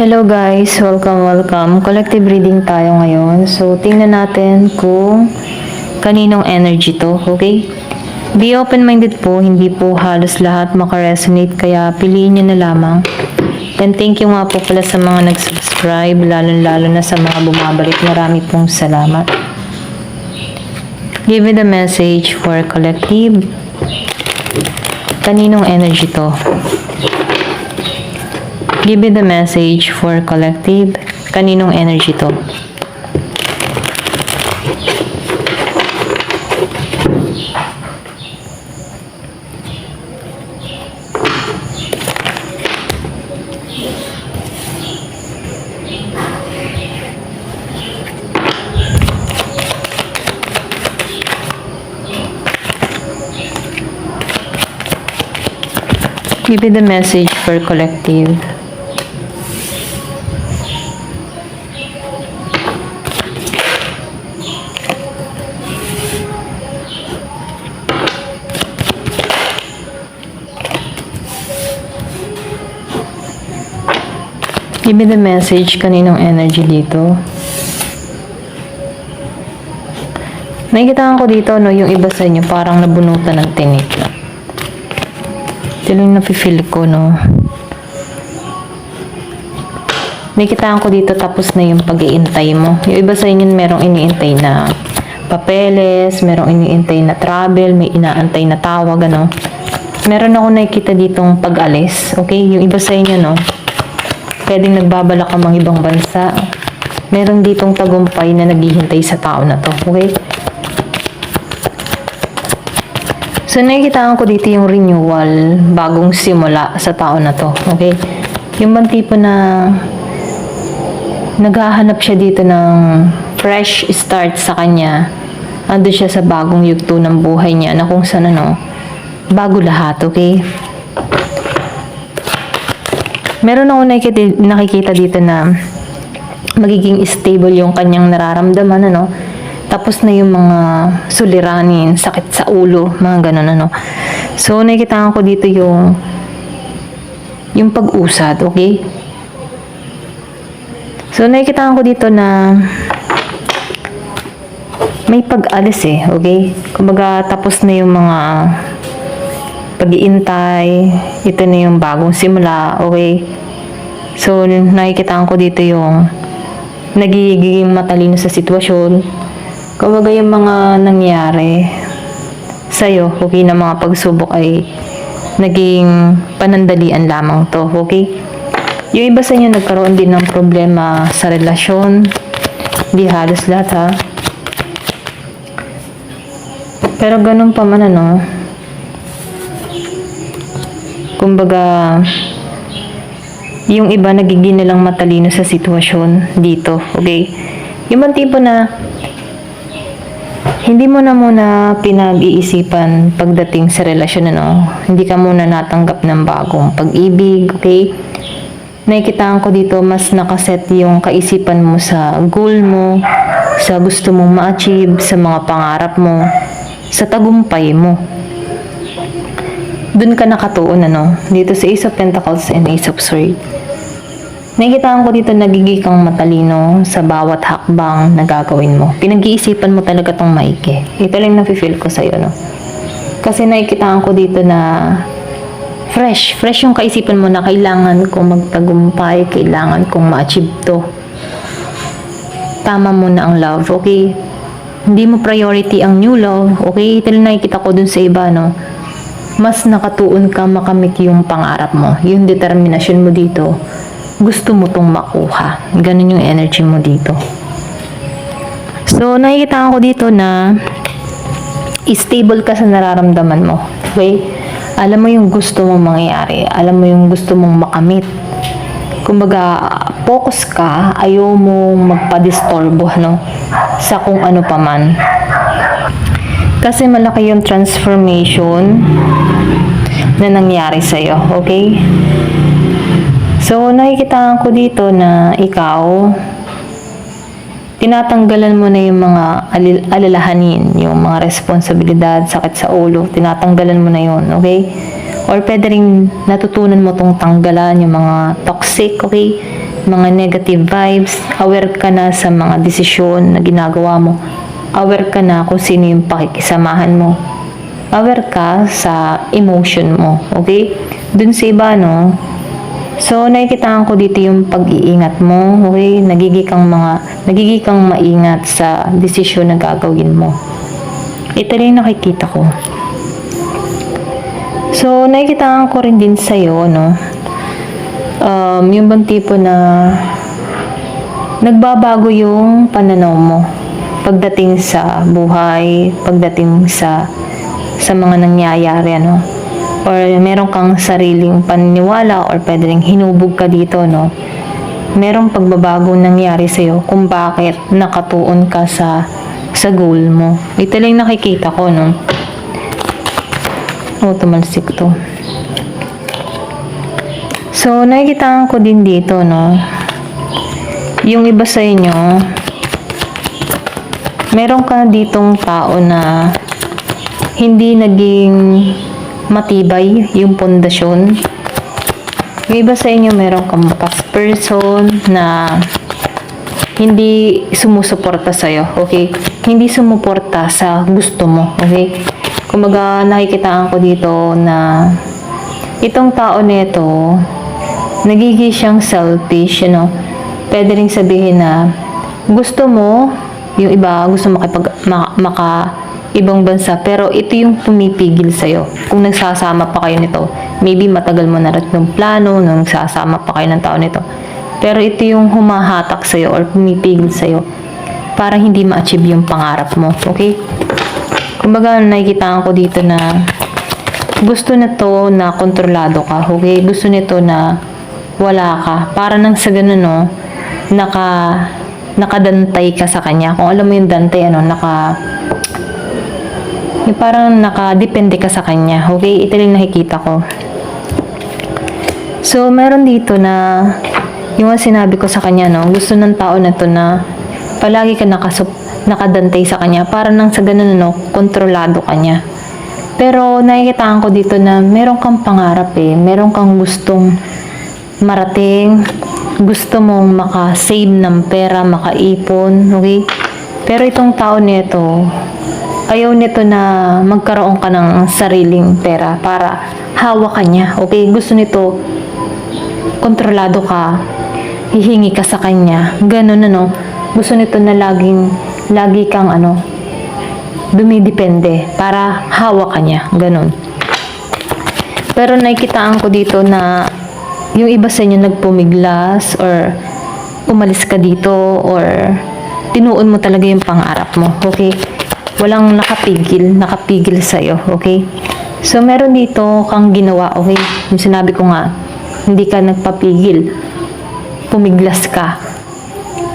Hello guys, welcome. Collective reading tayo ngayon. So, tingnan natin kung kaninong energy to, okay? Be open-minded po, hindi po halos lahat makaresonate, kaya piliin nyo na lamang. And thank you nga po pala sa mga nag-subscribe, lalo na sa mga bumabalik. Marami pong salamat. Give me the message for collective. Kaninong energy to? Give me the message for collective. Kaninong energy to? Give me the message for collective. Give me the message, kaninong energy dito. Nakikitaan ko dito, no, yung iba sa inyo parang nabunutan ng tinik. Ito yung nafe-feel ko, no. Nakikitaan ko dito tapos na yung pag-iintay mo. Yung iba sa inyo merong iniintay na papeles, merong iniintay na travel, may inaantay na tawag, ano. Meron ako nakikita ditong pag-alis, okay? Yung iba sa inyo, no, pwedeng nagbabalak ka mga ibang bansa. Meron ditong tagumpay na naghihintay sa tao na to. Okay? So, nakikitaan ko dito yung renewal, bagong simula sa tao na to. Okay? Yung bang tipo na naghahanap siya dito ng fresh start sa kanya. Ando siya sa bagong yugto ng buhay niya na kung saan bago lahat. Okay? Meron ako nakikita dito na magiging stable yung kanyang nararamdaman, ano. Tapos na yung mga suliranin, sakit sa ulo, mga ganun, ano. So, nakikita ko dito yung pag-usad, okay? So, nakikita ko dito na may pag-alis okay? Kumbaga, tapos na yung mga pag-iintay, ito na yung bagong simula, okay? So, nakikita ko dito yung nagiging matalino sa sitwasyon. Kumbaga yung mga nangyari sa'yo, okay, na mga pagsubok ay naging panandalian lamang to, okay? Yung iba sa inyo nagkaroon din ng problema sa relasyon, di halos lahat, ha? Pero ganun pa man, ano, kumbaga, yung iba nagiging nilang matalino sa sitwasyon dito, okay? Yung bang tipo na hindi mo na muna pinag-iisipan pagdating sa relasyon, ano? Hindi ka muna natanggap ng bagong pag-ibig, okay? Nakikitaan ko dito, mas nakaset yung kaisipan mo sa goal mo, sa gusto mong ma-achieve, sa mga pangarap mo, sa tagumpay mo. Doon ka nakatuon, ano? Dito sa Ace of Pentacles and Ace of Swords. Nakikitaan ko dito nagiging kang matalino sa bawat hakbang na gagawin mo. Pinag-iisipan mo talaga tong maigi. Ito lang nafe-feel ko sa'yo, no? Kasi nakikitaan ko dito na fresh yung kaisipan mo na kailangan kong magtagumpay, kailangan kong ma-achieve to. Tama mo na ang love, okay? Hindi mo priority ang new love, okay? Ito lang nakikita ko dun sa iba, no? Mas nakatuon ka makamit yung pangarap mo, yung determinasyon mo dito, gusto mo tong makuha. Ganun yung energy mo dito. So, nakikita ko dito na stable ka sa nararamdaman mo. Okay? Alam mo yung gusto mong mangyayari. Alam mo yung gusto mong makamit. Kumbaga, focus ka, ayaw mong magpa-disturbo, no? Sa kung ano pa man. Kasi malaki yung transformation na nangyari sa'yo, okay? So, nakikita ko dito na ikaw, tinatanggalan mo na yung mga alalahanin, yung mga responsibilidad, sakit sa ulo, tinatanggalan mo na yun, okay? Or pwede rin natutunan mo tong tanggalan yung mga toxic, okay? Mga negative vibes, aware ka na sa mga desisyon na ginagawa mo, aware ka na kung sino yung pakikisamahan mo, aware ka sa emotion mo, okay? Dun sa iba, no? So, nakikitaan ko dito yung pag-iingat mo, okay? Nagiging kang maingat sa desisyon na gagawin mo. Ito rin nakikita ko. So, nakikitaan ko rin din sa'yo, no? Yung bang tipo na nagbabago yung pananaw mo pagdating sa buhay, pagdating sa mga nangyayari, ano? Or meron kang sariling paniniwala or pwede rin hinubog ka dito, no? Merong pagbabagong nangyari sa'yo kung bakit nakatuon ka sa goal mo. Ito lang nakikita ko, no? Oh, tumalsik to. So, nakikitaan ko din dito, no? Yung iba sa inyo, meron ka ditong tao na hindi naging matibay yung pundasyon. Yung iba sa inyo, meron kang past person na hindi sumusuporta sa'yo, okay? Hindi sumuporta sa gusto mo, okay? Kumbaga, nakikitaan ko dito na itong tao nito, nagiging siyang selfish, you know? Pwede rin sabihin na gusto mo, yung iba gusto maka ibang bansa, pero ito yung pumipigil sa'yo. Kung nagsasama pa kayo nito, maybe matagal mo na rin yung plano nung nagsasama pa kayo ng tao nito. Pero ito yung humahatak sa'yo or pumipigil sa'yo para hindi ma-achieve yung pangarap mo. Okay? Kumbaga, nakikitaan ko dito na gusto nito na kontrolado ka. Okay? Gusto nito na wala ka. Para nang sa ganun, no, nakadantay ka sa kanya. Kung alam mo yung dantay, ano, yung parang nakadepende ka sa kanya. Okay? Ito yung nakikita ko. So, meron dito na yung sinabi ko sa kanya, no, gusto ng tao na to na palagi ka nakadantay sa kanya para nang sa ganun, no, kontrolado ka niya. Pero nakikitaan ko dito na meron kang pangarap meron kang gustong marating, gusto mong maka-save ng pera, makaipon, okay? Pero itong tao nito, ayaw nito na magkaroon ka ng sariling pera para hawakan niya, okay? Gusto nito, kontrolado ka, hihingi ka sa kanya, ganun, ano? Gusto nito na lagi kang, ano, dumidepende para hawak ka niya, ganun. Pero nakikitaan ko dito na yung iba sa inyo nagpumiglas or umalis ka dito or tinuon mo talaga yung pangarap mo, okay? Walang nakapigil sa'yo, okay? So, meron dito kang ginawa, okay? Yung sinabi ko nga, hindi ka nagpapigil, pumiglas ka.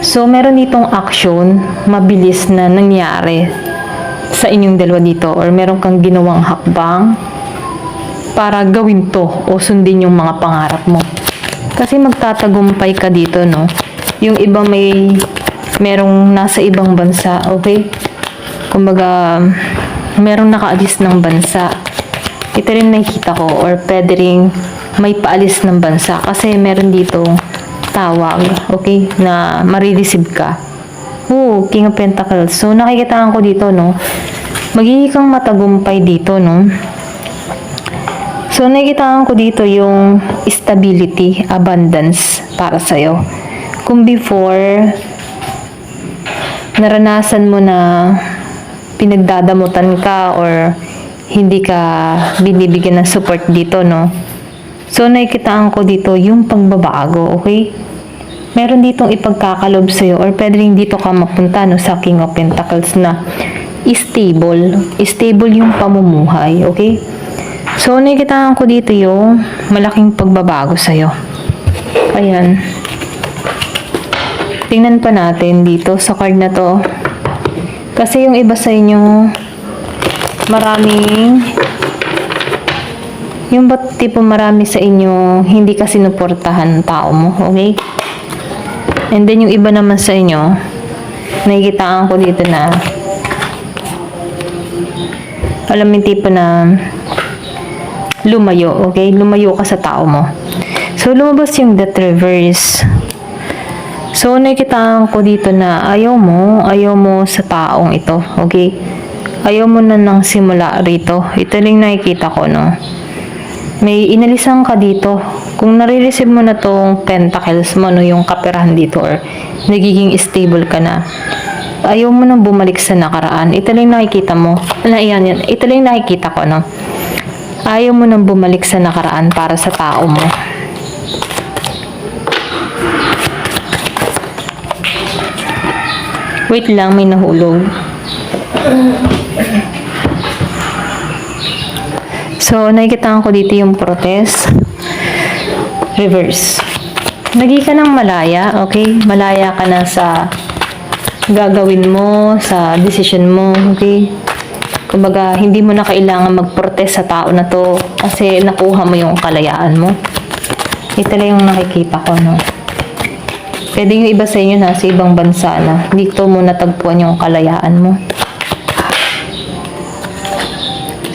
So, meron ditong action, mabilis na nangyari sa inyong dalawa dito or meron kang ginawang hakbang para gawin to o sundin yung mga pangarap mo. Kasi magtatagumpay ka dito, no? Yung iba merong nasa ibang bansa, okay? Kumbaga, merong nakaalis ng bansa. Ito rin nakikita ko or pwede rin may paalis ng bansa kasi meron dito tawag, okay? Na marireceive ka. King of Pentacles. So, nakikitaan ko dito, no? Magiging kang matagumpay dito, no? So, nakikitaan ko dito yung stability, abundance para sa'yo. Kung before, naranasan mo na pinagdadamutan ka or hindi ka binibigyan ng support dito, no? So, nakikitaan ko dito yung pagbabago, okay? Meron ditong ipagkakalob sa'yo or pwede rin dito ka mapunta, no, sa King of Pentacles na stable yung pamumuhay, okay? So, nakikitaan ko dito yung malaking pagbabago sa'yo. Ayan. Tingnan pa natin dito sa card na to. Kasi yung iba sa inyo, marami sa inyo, hindi ka sinuportahan ng tao mo, okay? And then, yung iba naman sa inyo, Nakikitaan ko dito na alam mo yung tipo na lumayo, okay? Lumayo ka sa tao mo. So, lumabas yung death reverse. So, nakikitaan ko dito na ayaw mo sa taong ito, okay? Ayaw mo na nang simula rito. Ito lang nakikita ko, no? May inalisan ka dito. Kung nare-receive mo na tong pentacles mo, no, yung kaperahan dito, or nagiging stable ka na, ayaw mo nang bumalik sa nakaraan. Ito lang nakikita mo. Yan. Ito lang nakikita ko, no? Ayaw mo nang bumalik sa nakaraan para sa tao mo. Wait lang, may nahulog. So, nakikita ko dito yung protest. Reverse. Naging ka ng malaya, okay? Malaya ka na sa gagawin mo, sa decision mo, okay? Kumbaga, hindi mo na kailangan mag-protest sa tao na to kasi nakuha mo yung kalayaan mo. Ito lang yung nakikita ko, no? Pwede yung iba sa inyo nasa ibang bansa na dito mo natagpuan yung kalayaan mo.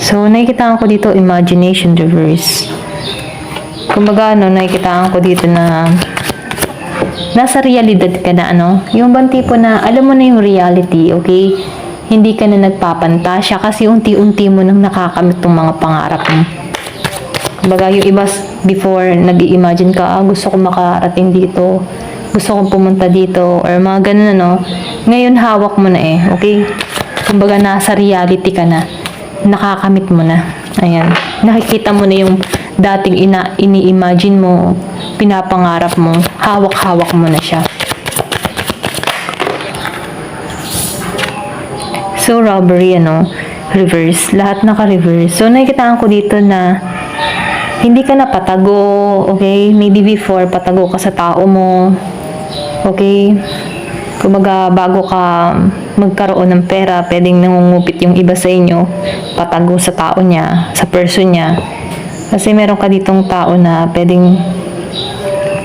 So, nakikita ko dito imagination reverse. Kumbaga, nakikita ko dito na nasa realidad ka na, yung bang tipo na alam mo na yung reality, okay? Hindi ka na nagpapantasya kasi unti-unti mo nang nakakamit tong mga pangarap mo. Kumbaga, yung iba before, nag-i-imagine ka, gusto ko makarating dito, gusto kong pumunta dito, or mga ganun, Ngayon, hawak mo na okay? Kumbaga, nasa reality ka na. Nakakamit mo na. Ayan. Nakikita mo na yung dating ini-imagine mo, pinapangarap mo, hawak-hawak mo na siya. So, robbery, reverse. Lahat naka-reverse. So, nakikita ko dito na hindi ka na patago, okay? Maybe before, patago ka sa tao mo, okay? Kumbaga, bago ka magkaroon ng pera, pwedeng nangungupit yung iba sa inyo, patago sa tao niya, sa person niya. Kasi meron ka ditong tao na pwedeng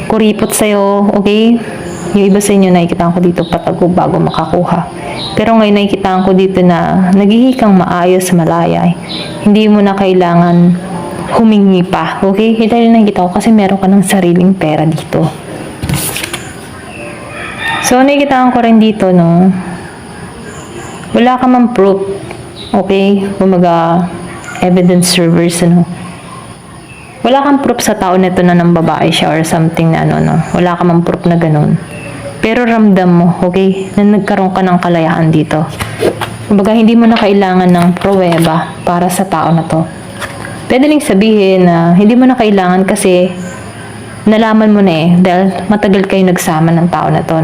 kuripot sa'yo, okay? Yung iba sa inyo, nakikita ko dito, patago bago makakuha. Pero ngayon, nakikita ko dito na naghihikang maayos, malaya. Hindi mo na kailangan humingi pa, okay? Ito rin nakikita ko kasi meron ka ng sariling pera dito. So, nakikita ko rin dito, wala ka mang proof, okay? Kumaga, evidence reverse, wala kang proof sa tao nito na ng babae siya or something na wala ka mang proof na ganun. Pero ramdam mo, okay, na nagkaroon ka ng kalayaan dito. Kumbaga, hindi mo na kailangan ng pruweba para sa tao na to. Pwede rin sabihin na hindi mo na kailangan kasi nalaman mo na dahil matagal kayo nagsama ng tao na to,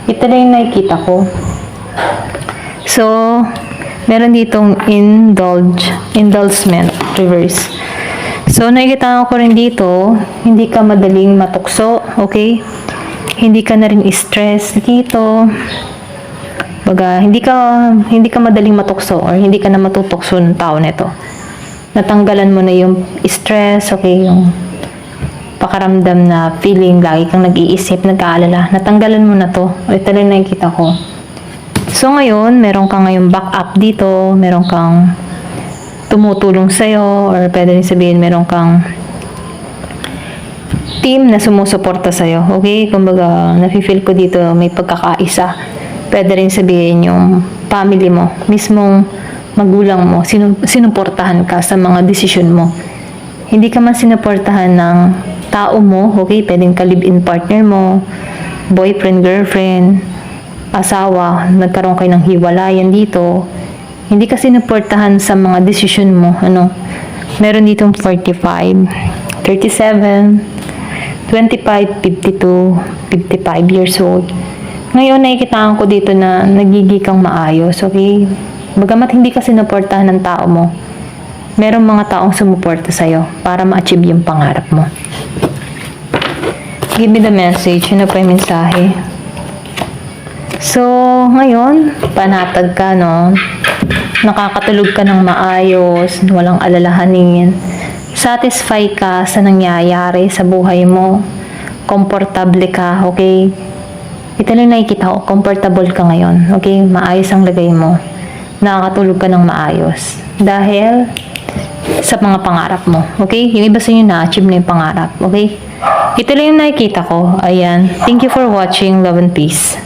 Ito na yung nakikita ko. So, meron ditong indulgement, reverse. So, nakikita ko rin dito, hindi ka madaling matukso, okay? Hindi ka na rin stress dito. Baga, hindi ka madaling matukso or hindi ka na matutukso ng tao nito. Natanggalan mo na yung stress, okay? Yung pakaramdam na feeling, lagi kang nag-iisip, nag-aalala. Natanggalan mo na to. Ito lang nakikita ko. So, ngayon, meron kang ngayong backup dito. Meron kang tumutulong sa'yo or pwede rin sabihin, meron kang team na sumusuporta sa'yo. Okay? Kumbaga, nafe-feel ko dito may pagkakaisa. Pwede rin sabihin yung family mo, mismong magulang mo, sinuportahan ka sa mga desisyon mo. Hindi ka man sinuportahan ng tao mo, okay? Pwedeng ka live-in partner mo, boyfriend, girlfriend, asawa, nagkaroon kayo ng hiwalayan dito. Hindi ka sinuportahan sa mga desisyon mo, Meron ditong 45, 37, 25, 52, 55 years old. Ngayon, nakikita ko dito na nagiging maayos, okay? Bagamat hindi ka sinuportahan ng tao mo, merong mga taong sumuporta sa'yo para ma-achieve yung pangarap mo. Give me the message. Ano pa yung mensahe? So, ngayon, panatag ka, Nakakatulog ka ng maayos, walang alalahanin. Satisfy ka sa nangyayari sa buhay mo. Komportable ka, okay? Ito lang yung nakikita ko, comfortable ka ngayon. Okay, maayos ang lagay mo. Nakakatulog ka ng maayos. Dahil sa mga pangarap mo. Okay? Yung iba sa inyo na-achieve na yung pangarap. Okay? Ito lang yung nakikita ko. Ayan. Thank you for watching. Love and peace.